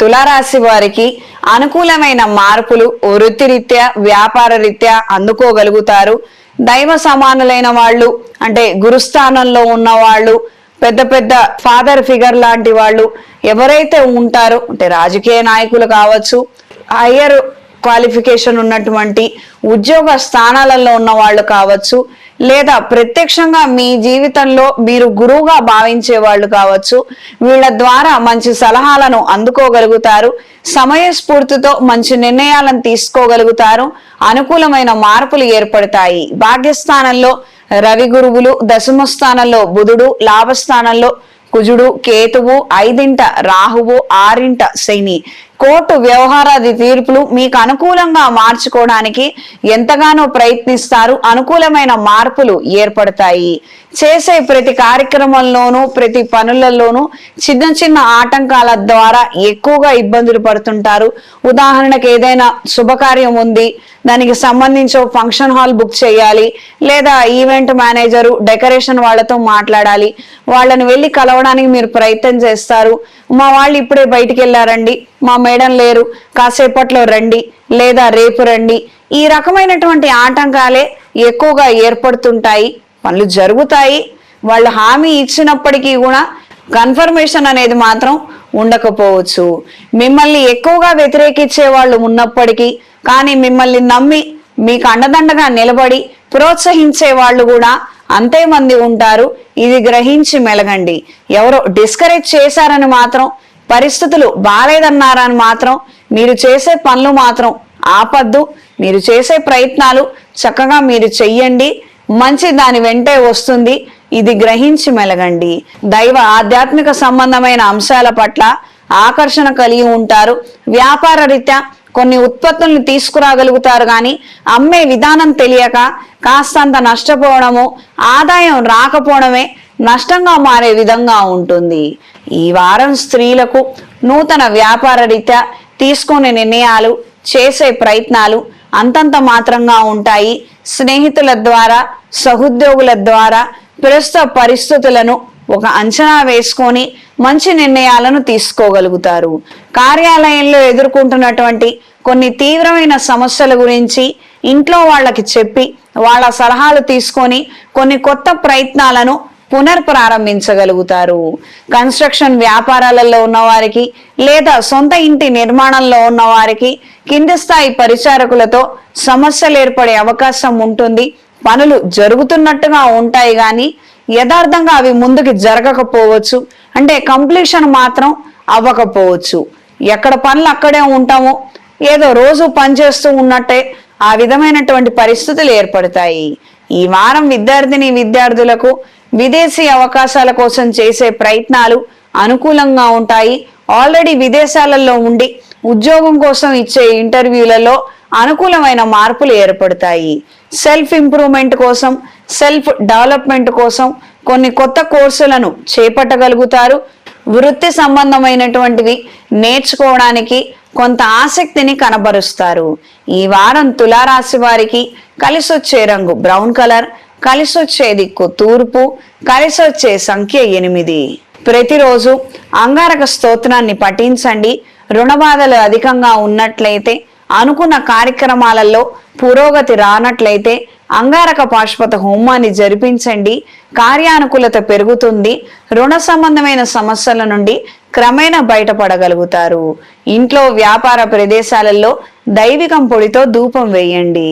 తులారాశి వారికి అనుకూలమైన మార్పులు వృత్తిరీత్యా వ్యాపార రీత్యా అందుకోగలుగుతారు. దైవ సమానులైన వాళ్ళు అంటే గురుస్థానంలో ఉన్న వాళ్ళు, పెద్ద పెద్ద ఫాదర్ ఫిగర్ లాంటి వాళ్ళు ఎవరైతే ఉంటారో అంటే రాజకీయ నాయకులు కావచ్చు, హయ్యర్ క్వాలిఫికేషన్ ఉన్నటువంటి ఉద్యోగ స్థానాలలో ఉన్న వాళ్ళు కావచ్చు, లేదా ప్రత్యక్షంగా మీ జీవితంలో మీరు గురువుగా భావించే వాళ్ళు కావచ్చు, వీళ్ళ ద్వారా మంచి సలహాలను అందుకోగలుగుతారు. సమయస్ఫూర్తితో మంచి నిర్ణయాలను తీసుకోగలుగుతారు. అనుకూలమైన మార్పులు ఏర్పడతాయి. భాగ్యస్థానంలో రవి గురువులు, దశమ స్థానంలో బుధుడు, లాభస్థానంలో కుజుడు, కేతువు, 5ంట రాహువు, 6ంట శని. కోర్టు వ్యవహారాది తీర్పులు మీకు అనుకూలంగా మార్చుకోవడానికి ఎంతగానో ప్రయత్నిస్తారు. అనుకూలమైన మార్పులు ఏర్పడతాయి. చేసే ప్రతి కార్యక్రమంలోనూ ప్రతి పనులలోనూ చిన్న చిన్న ఆటంకాల ద్వారా ఎక్కువగా ఇబ్బందులు పడుతుంటారు. ఉదాహరణకు ఏదైనా శుభకార్యం ఉంది, దానికి సంబంధించి ఫంక్షన్ హాల్ బుక్ చేయాలి, లేదా ఈవెంట్ మేనేజరు డెకరేషన్ వాళ్ళతో మాట్లాడాలి, వాళ్ళని వెళ్ళి కలవడానికి మీరు ప్రయత్నం చేస్తారు. మా వాళ్ళు ఇప్పుడే బయటికి వెళ్ళారండి, మా మేడం లేరు, కాసేపట్లో రండి లేదా రేపు రండి. ఈ రకమైనటువంటి ఆటంకాలే ఎక్కువగా ఏర్పడుతుంటాయి. పనులు జరుగుతాయి, వాళ్ళు హామీ ఇచ్చినప్పటికీ కూడా కన్ఫర్మేషన్ అనేది మాత్రం ఉండకపోవచ్చు. మిమ్మల్ని ఎక్కువగా వ్యతిరేకించే వాళ్ళు ఉన్నప్పటికీ కానీ మిమ్మల్ని నమ్మి మీకు అండదండగా నిలబడి ప్రోత్సహించే వాళ్ళు కూడా అంతే మంది ఉంటారు. ఇది గ్రహించి మెలగండి. ఎవరో డిస్కరేజ్ చేశారని మాత్రం, పరిస్థితులు బాలేదన్నారని మాత్రం మీరు చేసే పనులు మాత్రం ఆపద్దు. మీరు చేసే ప్రయత్నాలు చక్కగా మీరు చెయ్యండి. మంచి దాని వెంటే వస్తుంది. ఇది గ్రహించి మెలగండి. దైవ ఆధ్యాత్మిక సంబంధమైన అంశాల పట్ల ఆకర్షణ కలిగి ఉంటారు. వ్యాపార రీత్యా కొన్ని ఉత్పత్తులను తీసుకురాగలుగుతారు, కానీ అమ్మే విధానం తెలియక కాస్తంత నష్టపోవడము, ఆదాయం రాకపోవడమే నష్టంగా మారే విధంగా ఉంటుంది. ఈ వారం స్త్రీలకు నూతన వ్యాపార రీత్యా తీసుకునే నిర్ణయాలు, చేసే ప్రయత్నాలు అంతంత మాత్రంగా ఉంటాయి. స్నేహితుల ద్వారా, సహోద్యోగుల ద్వారా ప్రస్తుత పరిస్థితులను ఒక అంచనా వేసుకొని మంచి నిర్ణయాలను తీసుకోగలుగుతారు. కార్యాలయంలో ఎదుర్కొంటున్నటువంటి కొన్ని తీవ్రమైన సమస్యల గురించి ఇంట్లో వాళ్ళకి చెప్పి వాళ్ళ సలహాలు తీసుకొని కొన్ని కొత్త ప్రయత్నాలను పునర్ప్రారంభించగలుగుతారు. కన్స్ట్రక్షన్ వ్యాపారాలలో ఉన్నవారికి లేదా సొంత ఇంటి నిర్మాణంలో ఉన్న వారికి కింది స్థాయి పరిచారకులతో సమస్యలు ఏర్పడే అవకాశం ఉంటుంది. పనులు జరుగుతున్నట్టుగా ఉంటాయి, కానీ యథార్థంగా అవి ముందుకు జరగకపోవచ్చు. అంటే కంప్లీషన్ మాత్రం అవ్వకపోవచ్చు. ఎక్కడ పనులు అక్కడే ఉంటామో, ఏదో రోజు పనిచేస్తూ ఉన్నట్టే ఆ విధమైనటువంటి పరిస్థితులు ఏర్పడతాయి. ఈ వారం విద్యార్థులకు విదేశీ అవకాశాల కోసం చేసే ప్రయత్నాలు అనుకూలంగా ఉంటాయి. ఆల్రెడీ విదేశాలలో ఉండి ఉద్యోగం కోసం ఇచ్చే ఇంటర్వ్యూలలో అనుకూలమైన మార్పులు ఏర్పడతాయి. సెల్ఫ్ ఇంప్రూవ్మెంట్ కోసం, సెల్ఫ్ డెవలప్మెంట్ కోసం కొన్ని కొత్త కోర్సులను చేపట్టగలుగుతారు. వృత్తి సంబంధమైనటువంటివి నేర్చుకోవడానికి కొంత ఆసక్తిని కనబరుస్తారు. ఈ వారం తులారాశి వారికి కలిసొచ్చే రంగు బ్రౌన్ కలర్, కలిసొచ్చే దిక్కు తూర్పు, కలిసొచ్చే సంఖ్య 8. ప్రతిరోజు అంగారక స్తోత్రాన్ని పఠించండి. రుణ బాధలు అధికంగా ఉన్నట్లయితే, అనుకున్న కార్యక్రమాలలో పురోగతి రానట్లయితే అంగారక పాశుపత హోమాన్ని జరిపించండి. కార్యానుకూలత పెరుగుతుంది. రుణ సంబంధమైన సమస్యల నుండి క్రమేణా బయటపడగలుగుతారు. ఇంట్లో వ్యాపార ప్రదేశాలలో దైవికం పొడితో ధూపం వేయండి.